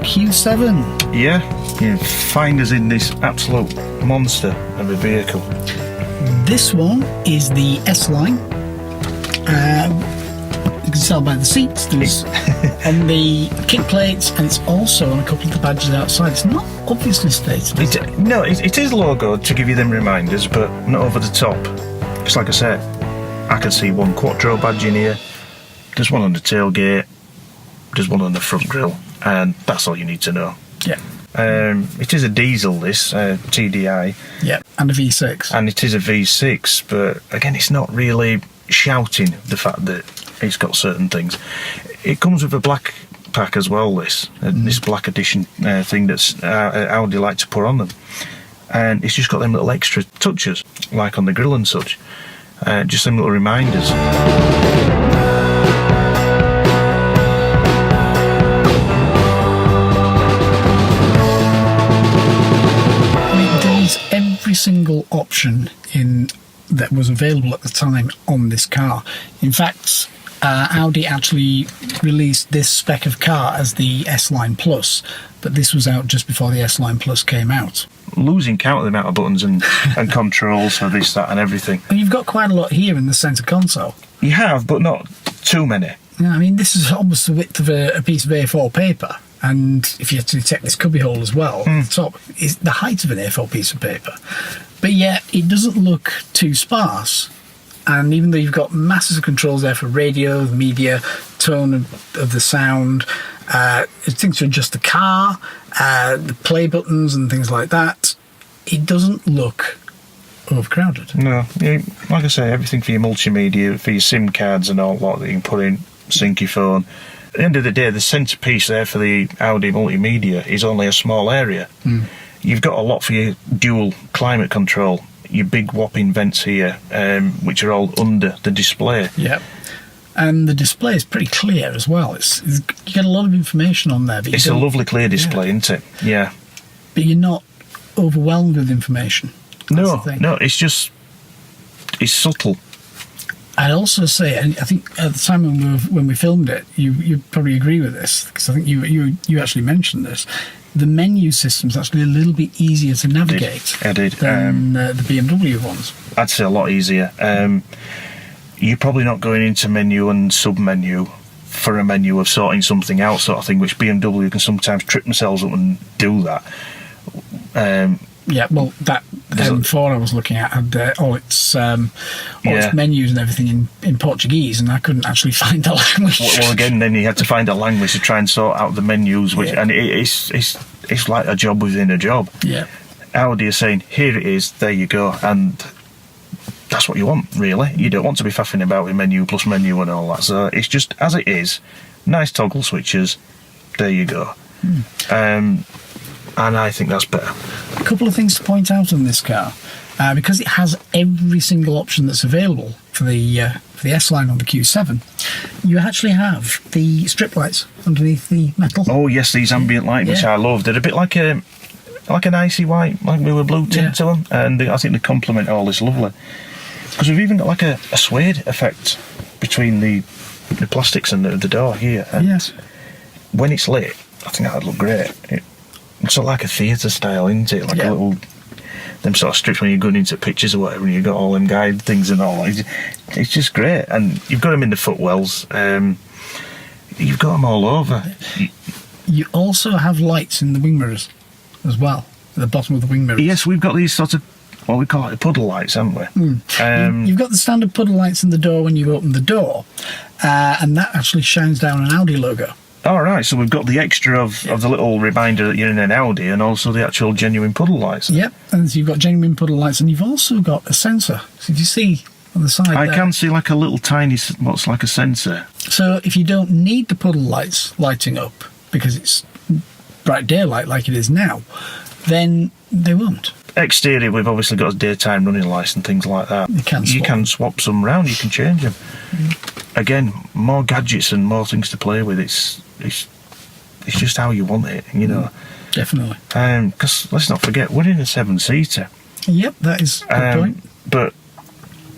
Q7. Yeah, you find us in this absolute monster of a vehicle. This one is the S-Line. You can tell by the seats, there's on the kick plates, and it's also on a couple of the badges outside. It's not obviously stated. No, it is logoed to give you them reminders, but not over the top. It's like I said, I can see one Quattro badge in here, there's one on the tailgate, there's one on the front grille, and that's all you need to know. Yeah. It is a diesel, this TDI. Yeah, and a V6. And it is a V6, but again, it's not really shouting the fact that it's got certain things. It comes with a black pack as well, this black edition thing that's Audi like to put on them. And it's just got them little extra touches, like on the grille and such. Just some little reminders. Every single option that was available at the time on this car. In fact, Audi actually released this spec of car as the S-Line Plus, but this was out just before the S-Line Plus came out. Losing count of the amount of buttons and controls for this, that and everything. And you've got quite a lot here in the centre console. You have, but not too many. Yeah, I mean, this is almost the width of a piece of A4 paper. And if you actually take this cubbyhole as well, the top is the height of an A4 piece of paper. But yet, it doesn't look too sparse. And even though you've got masses of controls there for radio, media, tone of the sound, things to adjust the car, the play buttons and things like that, it doesn't look overcrowded. No, like I say, everything for your multimedia, for your SIM cards and all that you can put in, sync your phone. At the end of the day, the centrepiece there for the Audi multimedia is only a small area. You've got a lot for your dual climate control, your big whopping vents here, which are all under the display. Yep. And the display is pretty clear as well. You get a lot of information on there. But it's a lovely clear display, isn't it? Yeah. But you're not overwhelmed with information. No, it's subtle. I'd also say, and I think at the time when we filmed it, you probably agree with this, because I think you actually mentioned this. The menu system's actually a little bit easier to navigate than the BMW ones. I'd say a lot easier. You're probably not going into menu and sub-menu for a menu of sorting something out sort of thing, which BMW can sometimes trip themselves up and do that. Yeah, well, that M4 I was looking at had all its menus and everything in Portuguese, and I couldn't actually find the language. Well, again, then you had to find a language to try and sort out the menus, and it's like a job within a job. Yeah, Audi are saying, here it is, there you go, and that's what you want, really. You don't want to be faffing about with menu plus menu and all that. So it's just as it is, nice toggle switches, there you go. And I think that's better. A couple of things to point out on this car. Because it has every single option that's available for the S-Line on the Q7, you actually have the strip lights underneath the metal. Oh yes, these ambient lighting, which I love. They're a bit like an icy white, like with a blue tint to them, and I think they complement all this lovely. Because we've even got like a suede effect between the plastics and the door here. And yes. When it's lit, I think that'd look great. It's sort of like a theatre style, isn't it? Like a little, them sort of strips when you're going into pictures or whatever, and you've got all them guide things and all. It's just great, and you've got them in the footwells. You've got them all over. You also have lights in the wing mirrors as well, at the bottom of the wing mirrors. Yes, we've got these sort of, well, we call it puddle lights, haven't we? You've got the standard puddle lights in the door when you open the door, and that actually shines down an Audi logo. All right, so we've got the extra of the little reminder that you're in an Audi, and also the actual genuine puddle lights. Yep, and so you've got genuine puddle lights, and you've also got a sensor. So if you see on the side I there, can see like a little tiny, what's like a sensor. So if you don't need the puddle lights lighting up, because it's bright daylight like it is now, then they won't. Exterior, we've obviously got daytime running lights and things like that. You can swap some round, you can change them. Again, more gadgets and more things to play with. It's just how you want it, you know. Definitely. Because let's not forget, we're in a 7-seater. Yep, that is a good point. But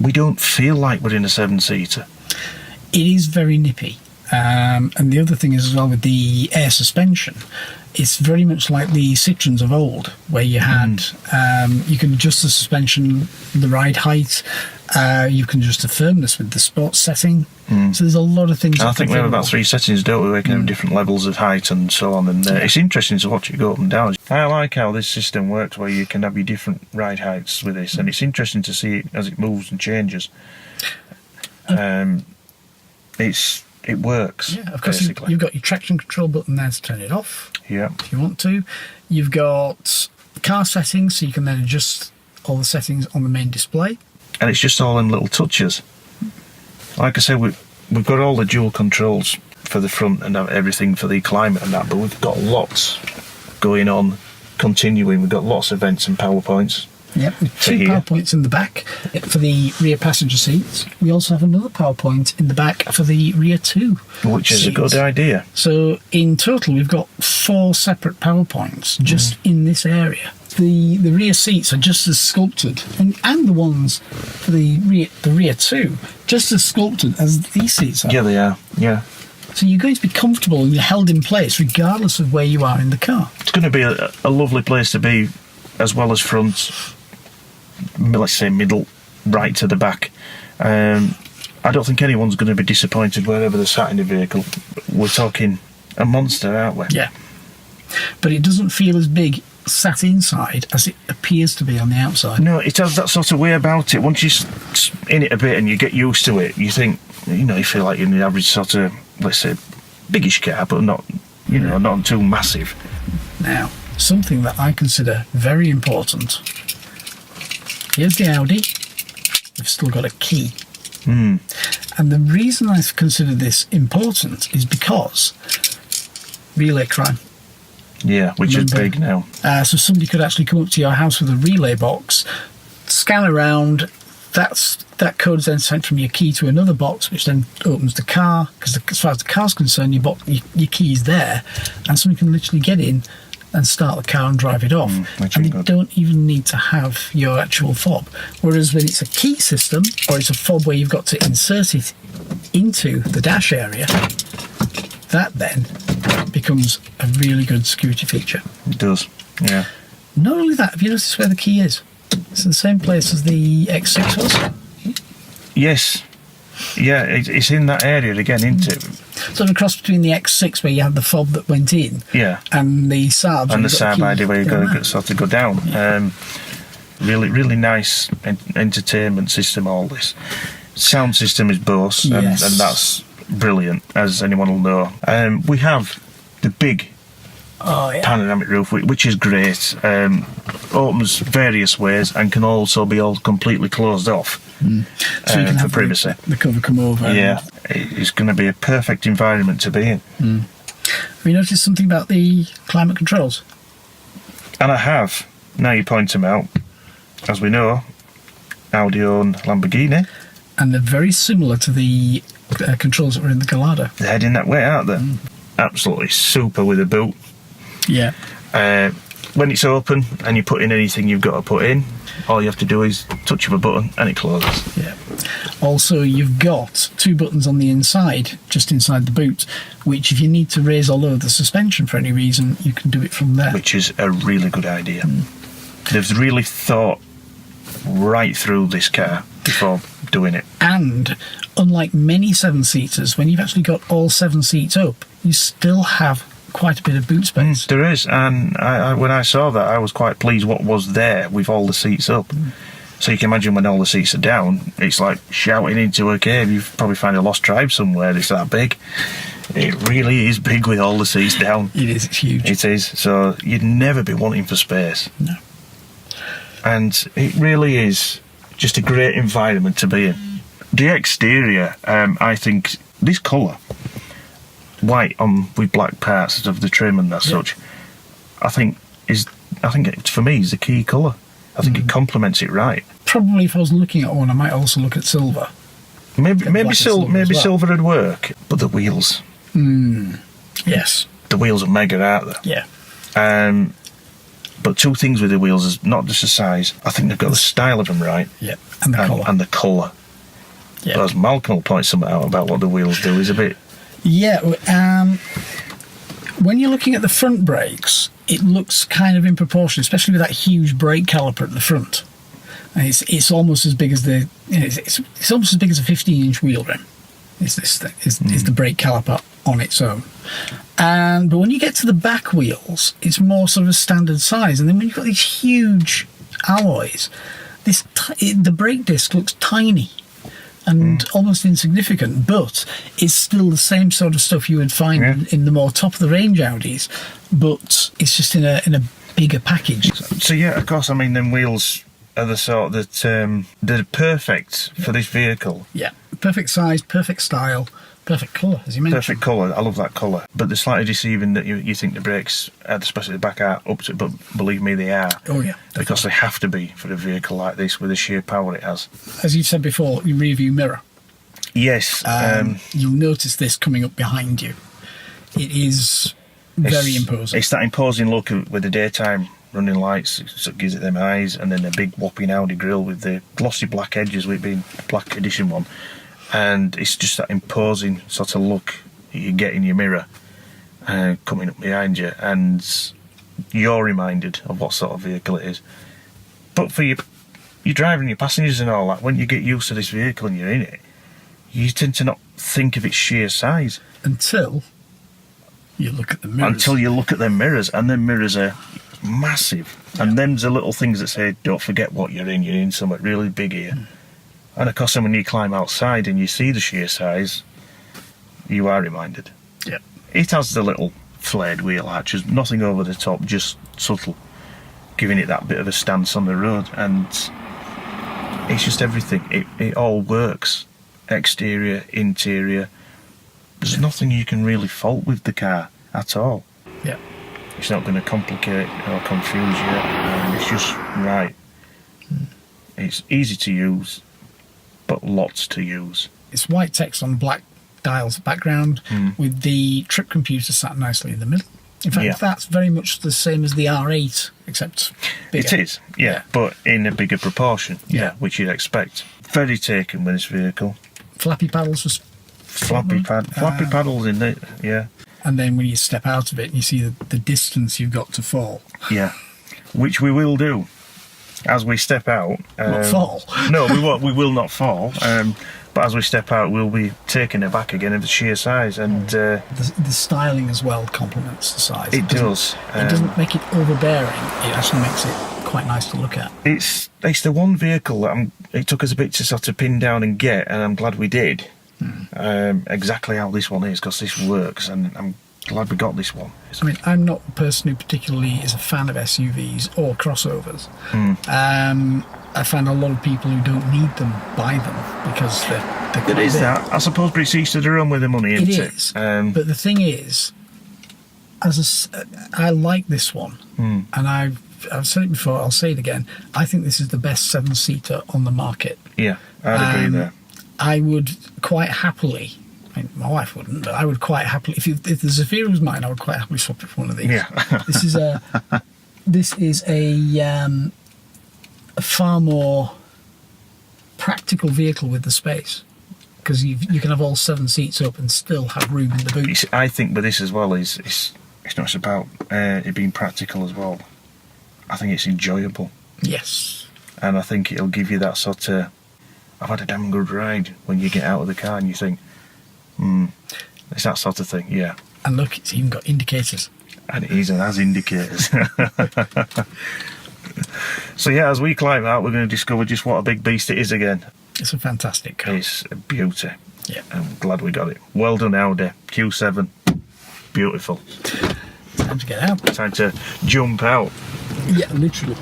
we don't feel like we're in a 7-seater. It is very nippy. And the other thing is as well with the air suspension, it's very much like the Citroens of old, where you had you can adjust the suspension, the ride height, you can adjust the firmness with the sports setting. So there's a lot of things. I think we have about 3 settings, don't we? We can have different levels of height and so on, and it's interesting to watch it go up and down. I like how this system works, where you can have your different ride heights with this, and it's interesting to see it as it moves and changes. It works. Yeah, of course. You've got your traction control button there to turn it off. Yeah. If you want to. You've got car settings, so you can then adjust all the settings on the main display. And it's just all them little touches. Like I said, we've got all the dual controls for the front and everything for the climate and that, but we've got lots going on, continuing. We've got lots of vents and power points. Yep, with 2 power points in the back for the rear passenger seats. We also have another power point in the back for the rear 2 which is seats. a good idea. So in total, we've got 4 separate power points just in this area. The rear seats are just as sculpted, and the ones for the rear 2, just as sculpted as these seats are. Yeah, they are. Yeah. So you're going to be comfortable and held in place regardless of where you are in the car. It's going to be a lovely place to be, as well as front, let's say middle, right to the back. I don't think anyone's going to be disappointed wherever they're sat in the vehicle. We're talking a monster, aren't we? Yeah. But it doesn't feel as big sat inside as it appears to be on the outside. No, it has that sort of way about it. Once you're in it a bit and you get used to it, you think, you feel like you're in the average sort of, let's say, biggish car, but not, not too massive. Now, something that I consider very important. Here's the Audi. They've still got a key. And the reason I consider this important is because relay crime. Yeah, which is big now. So somebody could actually come up to your house with a relay box, scan around. That code is then sent from your key to another box, which then opens the car. Because as far as the car's concerned, your key is there, and somebody can literally get in and start the car and drive it off. And you don't even need to have your actual fob. Whereas when it's a key system, or it's a fob where you've got to insert it into the dash area, that then becomes a really good security feature. It does, yeah. Not only that, have you noticed where the key is? It's in the same place as the X6 was. Yes. Yeah, it's in that area again, isn't it? Sort of cross between the X6 where you had the fob that went in, and the Saab. And the Saab idea where you've got to sort of go down. Yeah. Really, really nice entertainment system, all this. Sound system is Bose, and that's brilliant, as anyone will know. We have the big panoramic roof, which is great. Opens various ways and can also be all completely closed off so you can have privacy. The cover come over. Yeah, it's going to be a perfect environment to be in. Have you noticed something about the climate controls? And I have. Now you point them out. As we know, Audi own Lamborghini. And they're very similar to the controls that were in the Gallardo. They're heading that way, aren't they? Absolutely super with a boot. Yeah. When it's open and you put in anything you've got to put in, all you have to do is touch of a button and it closes. Yeah. Also, you've got 2 buttons on the inside, just inside the boot, which if you need to raise or lower the suspension for any reason, you can do it from there. Which is a really good idea. They've really thought right through this car before doing it. And unlike many 7-seaters, when you've actually got all 7 seats up, you still have quite a bit of boot space. There is, and when I saw that, I was quite pleased what was there with all the seats up. So you can imagine when all the seats are down, it's like shouting into a cave. You'd probably find a lost tribe somewhere. It's that big. It really is big with all the seats down. It is, it's huge. It is, so you'd never be wanting for space. No. And it really is just a great environment to be in. The exterior, I think, this colour, white on with black parts of the trim and that such, I think it, for me, is the key colour. I think it complements it right. Probably if I was looking at one, I might also look at silver. Maybe silver would work, but the wheels. Yes. The wheels are mega, aren't they? Yeah. But 2 things with the wheels is not just the size. I think they've got the style of them right. Yeah. And the colour. And the colour. Yeah. Whereas Malcolm will point something out about what the wheels do is a bit Yeah, when you're looking at the front brakes, it looks kind of in proportion, especially with that huge brake caliper at the front. And it's almost as big as it's almost as big as a 15-inch wheel rim. Is the brake caliper on its own? But when you get to the back wheels, it's more sort of a standard size. And then when you've got these huge alloys, the brake disc looks tiny and almost insignificant, but it's still the same sort of stuff you would find in the more top of the range Audis, but it's just in a bigger package. So yeah, of course. I mean, them wheels are the sort that they're perfect for this vehicle. Yeah, perfect size, perfect style, perfect colour, as you mentioned. Perfect colour. I love that colour. But they're slightly deceiving that you think the brakes, especially the back, are up to. But believe me, they are. Oh yeah, because they have to be for a vehicle like this with the sheer power it has. As you said before, your rear view mirror. Yes. You'll notice this coming up behind you. It is very imposing. It's that imposing look with the daytime running lights, so it gives it them eyes, and then the big whopping Audi grille with the glossy black edges, with it being a black edition one, and it's just that imposing sort of look you get in your mirror coming up behind you, and you're reminded of what sort of vehicle it is. But for your driving, your passengers and all that, when you get used to this vehicle and you're in it, you tend to not think of its sheer size until you look at the mirrors. Until you look at them mirrors, and them mirrors are massive, and them's the little things that say, don't forget what you're in something really big here. And of course, when you climb outside and you see the sheer size, you are reminded. Yeah, it has the little flared wheel arches, nothing over the top, just subtle, giving it that bit of a stance on the road, and it's just everything. It all works, exterior, interior. There's nothing you can really fault with the car at all. Yeah. It's not going to complicate or confuse you, and it's just right. It's easy to use, but lots to use. It's white text on black dials background with the trip computer sat nicely in the middle. In fact, that's very much the same as the R8, except bigger. It is, but in a bigger proportion, which you'd expect. Very taken with this vehicle. Flappy paddles was flappy paddles in it, yeah. And then when you step out of it and you see the distance you've got to fall. Yeah, which we will do as we step out. Not fall. No, we won't. We will not fall. But as we step out, we'll be taken aback again of the sheer size, and the styling as well complements the size. It does. It doesn't make it overbearing. It actually makes it quite nice to look at. It's the one vehicle that it took us a bit to sort of pin down and get, and I'm glad we did. Exactly how this one is, because this works, and I'm glad we got this one. I mean, I'm not a person who particularly is a fan of SUVs or crossovers. I find a lot of people who don't need them buy them because they're quite There is big. that. I suppose, but it's each to their own with the money, isn't it? It is. But the thing is, I like this one, and I've said it before, I'll say it again. I think this is the best 7-seater on the market. Yeah, I'd agree there. I would quite happily, I mean, my wife wouldn't, but I would quite happily, if the Zafira was mine, I would quite happily swap it for one of these. Yeah. This is a far more practical vehicle with the space, because you can have all 7 seats up and still have room in the boot. I think with this as well it's not just about it being practical as well. I think it's enjoyable. Yes. And I think it'll give you that sort of, I've had a damn good ride, when you get out of the car and you think, it's that sort of thing, yeah. And look, it's even got indicators. And it even has indicators. So yeah, as we climb out, we're going to discover just what a big beast it is again. It's a fantastic car. It's a beauty. Yeah. I'm glad we got it. Well done, Audi Q7. Beautiful. Time to get out. Time to jump out. Yeah, literally.